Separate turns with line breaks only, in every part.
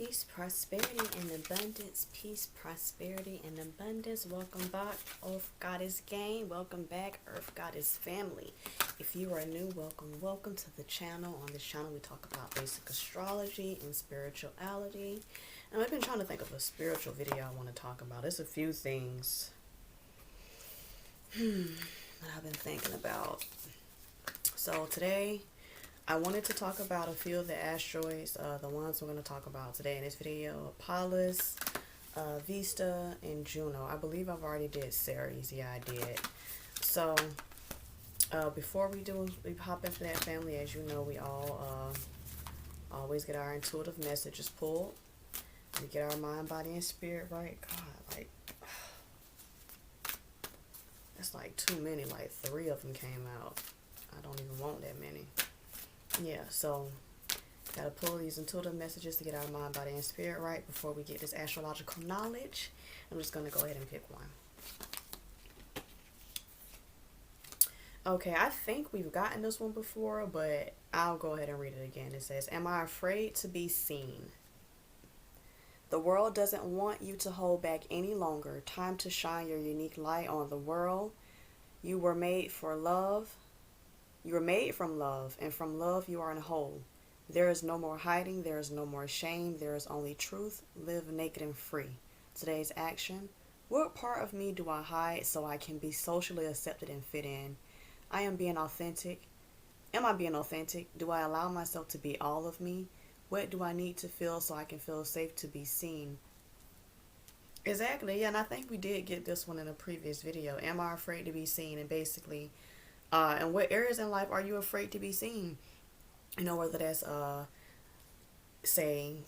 Peace, prosperity, and abundance. Peace, prosperity, and abundance. Welcome back, Earth Goddess Gang. Welcome back, Earth Goddess family. If you are new, welcome to the channel. On this channel, we talk about basic astrology and spirituality. And I've been trying to think of a spiritual video I want to talk about. There's a few things that I've been thinking about. So today, I wanted to talk about a few of the asteroids, the ones we're going to talk about today in this video. Pallas, Vesta, and Juno. I believe I've already did Ceres. Yeah, I did. So, before we hop into that family, as you know, we all always get our intuitive messages pulled. We get our mind, body, and spirit right. God, like, that's like too many. Like 3 of them came out. I don't even want that many. Yeah, so gotta pull these intuitive messages to get our mind, body, and spirit right before we get this astrological knowledge. I'm just gonna go ahead and pick one. Okay, I think we've gotten this one before, but I'll go ahead and read it again. It says, "Am I afraid to be seen? The world doesn't want you to hold back any longer. Time to shine your unique light on the world. You were made for love. You were made from love, and from love you are in whole. There is no more hiding, there is no more shame, there is only truth. Live naked and free." Today's action: what part of me do I hide so I can be socially accepted and fit in? I am being authentic. Am I being authentic? Do I allow myself to be all of me? What do I need to feel so I can feel safe to be seen? Exactly, yeah, and I think we did get this one in a previous video. Am I afraid to be seen? And basically, and what areas in life are you afraid to be seen? You know, whether that's, say,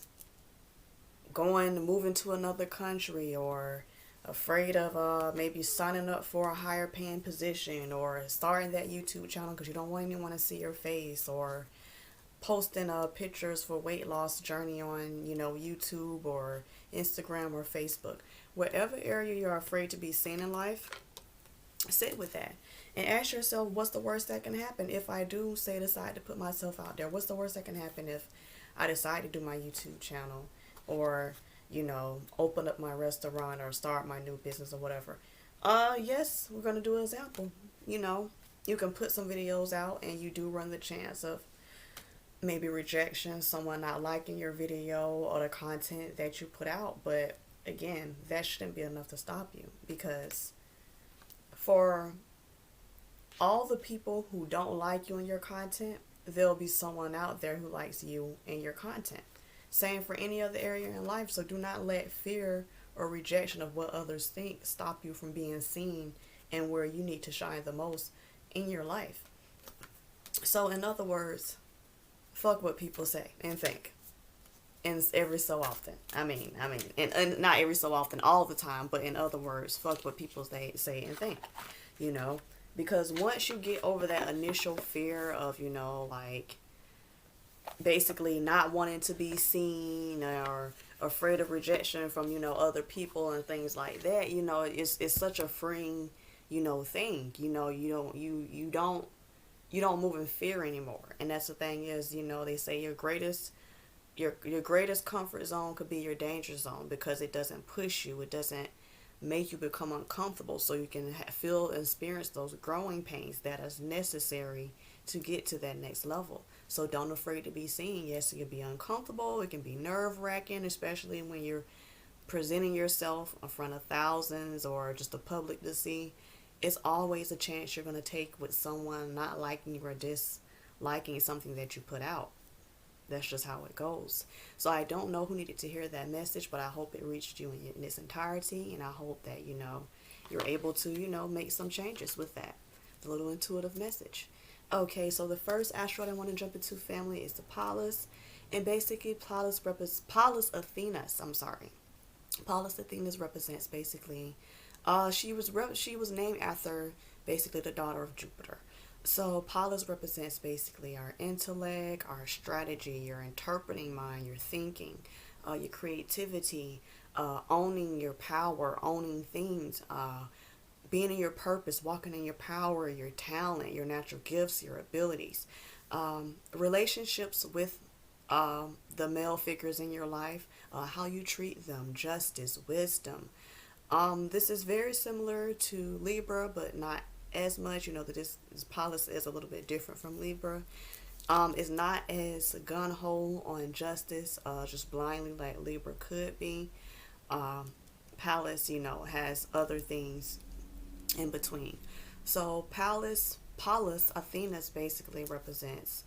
moving to another country, or afraid of maybe signing up for a higher paying position, or starting that YouTube channel because you don't want anyone to see your face, or posting pictures for weight loss journey on, you know, YouTube or Instagram or Facebook. Whatever area you're afraid to be seen in life, sit with that and ask yourself, what's the worst that can happen if I do decide to put myself out there? What's the worst that can happen if I decide to do my YouTube channel, or, you know, open up my restaurant or start my new business or whatever? Yes, we're going to do an example. You know, you can put some videos out and you do run the chance of maybe rejection, someone not liking your video or the content that you put out. But again, that shouldn't be enough to stop you, because for all the people who don't like you and your content, there'll be someone out there who likes you and your content. Same for any other area in life. So do not let fear or rejection of what others think stop you from being seen and where you need to shine the most in your life. So in other words, fuck what people say and think. And every so often. I mean, and not every so often, all the time, but in other words, fuck what people say and think, you know, because once you get over that initial fear of, you know, like basically not wanting to be seen, or afraid of rejection from, you know, other people and things like that, you know, it's such a freeing, you know, thing, you know, you don't move in fear anymore. And that's the thing is, you know, they say your greatest comfort zone could be your danger zone, because it doesn't push you, it doesn't make you become uncomfortable, so you can feel and experience those growing pains that is necessary to get to that next level. So don't afraid to be seen. Yes, it can be uncomfortable, it can be nerve-wracking, especially when you're presenting yourself in front of thousands or just the public to see. It's always a chance you're going to take with someone not liking you or disliking something that you put out. That's just how it goes. So I don't know who needed to hear that message, but I hope it reached you in its entirety, and I hope that, you know, you're able to, you know, make some changes with that. The little intuitive message. Okay, so the first asteroid I want to jump into, family, is the Pallas. And basically, Pallas Athenas, Pallas Athenas represents basically, she was named after basically the daughter of Jupiter. So Pallas represents basically our intellect, our strategy, your interpreting mind, your thinking, your creativity, owning your power, owning things, being in your purpose, walking in your power, your talent, your natural gifts, your abilities. Relationships with the male figures in your life, how you treat them, justice, wisdom. This is very similar to Libra, but not as much. You know that this policy is a little bit different from Libra. It's not as gun ho on justice, just blindly like Libra could be. Um, Pallas, has other things in between. So Pallas, Athena's basically represents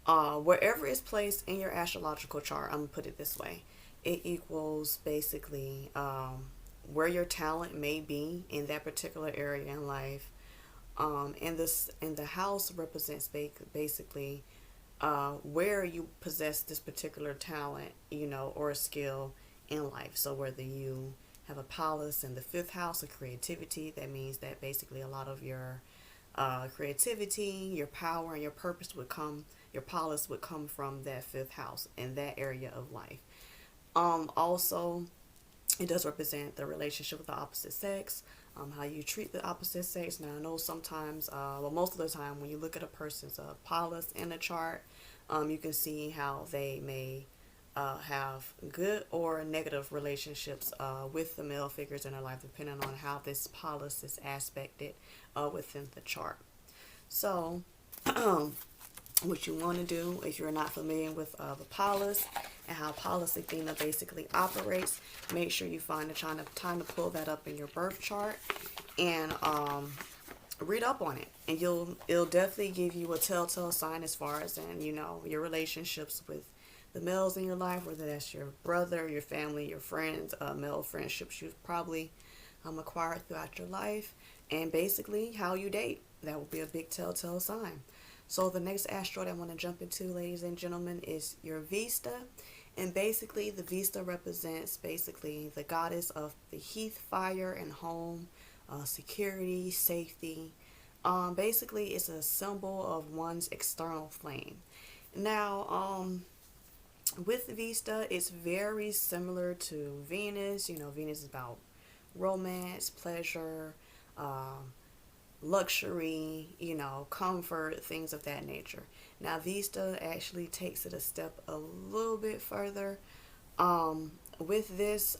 wherever it's placed in your astrological chart. I'm gonna put it this way: it equals basically where your talent may be in that particular area in life. And the house represents basically where you possess this particular talent, or skill in life. So whether you have a Pallas in the fifth house of creativity, that means that basically a lot of your creativity, your power, and your purpose your Pallas would come from that fifth house in that area of life. Also, it does represent the relationship with the opposite sex, how you treat the opposite sex. Now, I know sometimes, well, most of the time, when you look at a person's Pallas in a chart, you can see how they may have good or negative relationships with the male figures in their life, depending on how this Pallas is aspected within the chart. So, what you want to do, if you're not familiar with the Pallas and how Pallas Athena basically operates, make sure you find the time to pull that up in your birth chart and read up on it. And it'll definitely give you a telltale sign as far as in your relationships with the males in your life, whether that's your brother, your family, your friends, male friendships you've probably acquired throughout your life, and basically how you date. That will be a big telltale sign. So the next asteroid I want to jump into, ladies and gentlemen, is your Vesta. And basically, the Vesta represents basically the goddess of the heath, fire, and home, security, safety. Basically, it's a symbol of one's external flame. Now, with Vesta, it's very similar to Venus. Venus is about romance, pleasure, luxury, comfort, things of that nature. Now, Vesta actually takes it a step a little bit further. With this,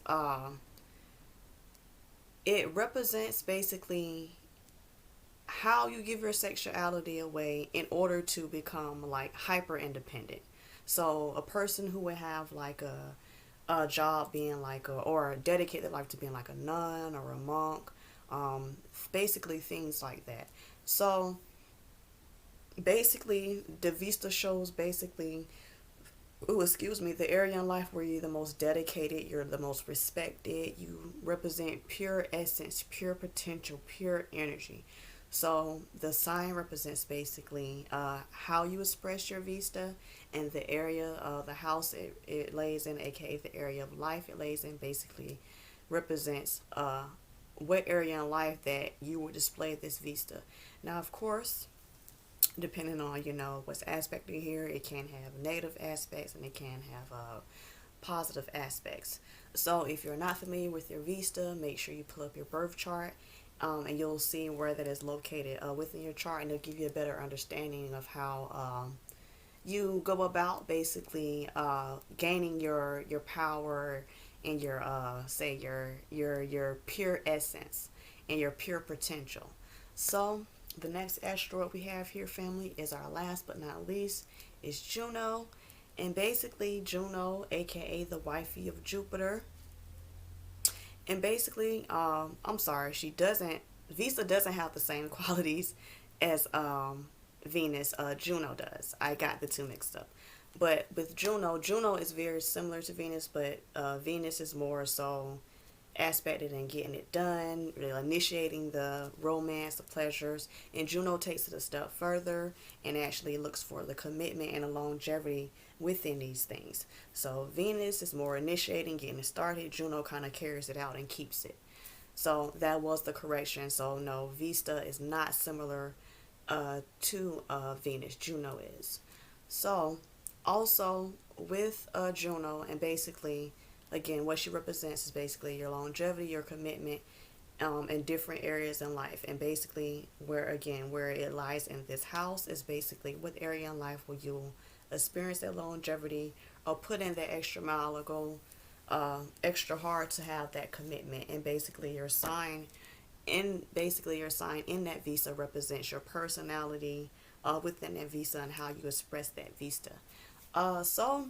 it represents basically how you give your sexuality away in order to become like hyper independent. So a person who would have like a job being like or dedicate their life to being like a nun or a monk, basically things like that. So basically the Vista shows basically, the area in life where you're the most dedicated, you're the most respected, you represent pure essence, pure potential, pure energy. So the sign represents basically how you express your Vista, and the area of the house it lays in, aka the area of life it lays in, basically represents what area in life that you would display this Vista. Now, of course, depending on what's aspected here, it can have negative aspects and it can have positive aspects. So if you're not familiar with your Vista, make sure you pull up your birth chart, and you'll see where that is located within your chart, and it'll give you a better understanding of how you go about basically gaining your power and your say your pure essence and your pure potential. So the next asteroid we have here, family, is our last but not least, is Juno. And basically Juno, aka the wifey of Jupiter. And basically, Vesta doesn't have the same qualities as Venus, Juno does. I got the two mixed up. But with Juno is very similar to Venus, but Venus is more so aspected in getting it done, really initiating the romance, the pleasures, and Juno takes it a step further and actually looks for the commitment and the longevity within these things. So Venus is more initiating, getting it started. Juno kind of carries it out and keeps it. So that was the correction. So no, Vesta is not similar to Venus. Juno is. So also with Juno, and basically again, what she represents is basically your longevity, your commitment, in different areas in life. And basically where it lies in this house is basically what area in life will you experience that longevity or put in that extra mile or go extra hard to have that commitment. And basically your sign in that visa represents your personality within that visa and how you express that visa. So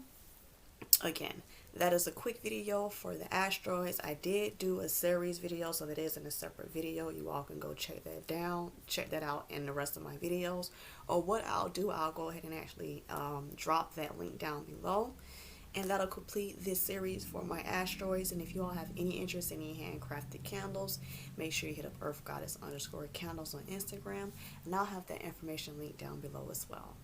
again, that is a quick video for the asteroids. I did do a Ceres video, so that is in a separate video. You all can go check that out in the rest of my videos. Or what I'll do, I'll go ahead and actually drop that link down below, and that'll complete this series for my asteroids. And if you all have any interest in any handcrafted candles, make sure you hit up earthgoddess_candles on Instagram, and I'll have that information linked down below as well.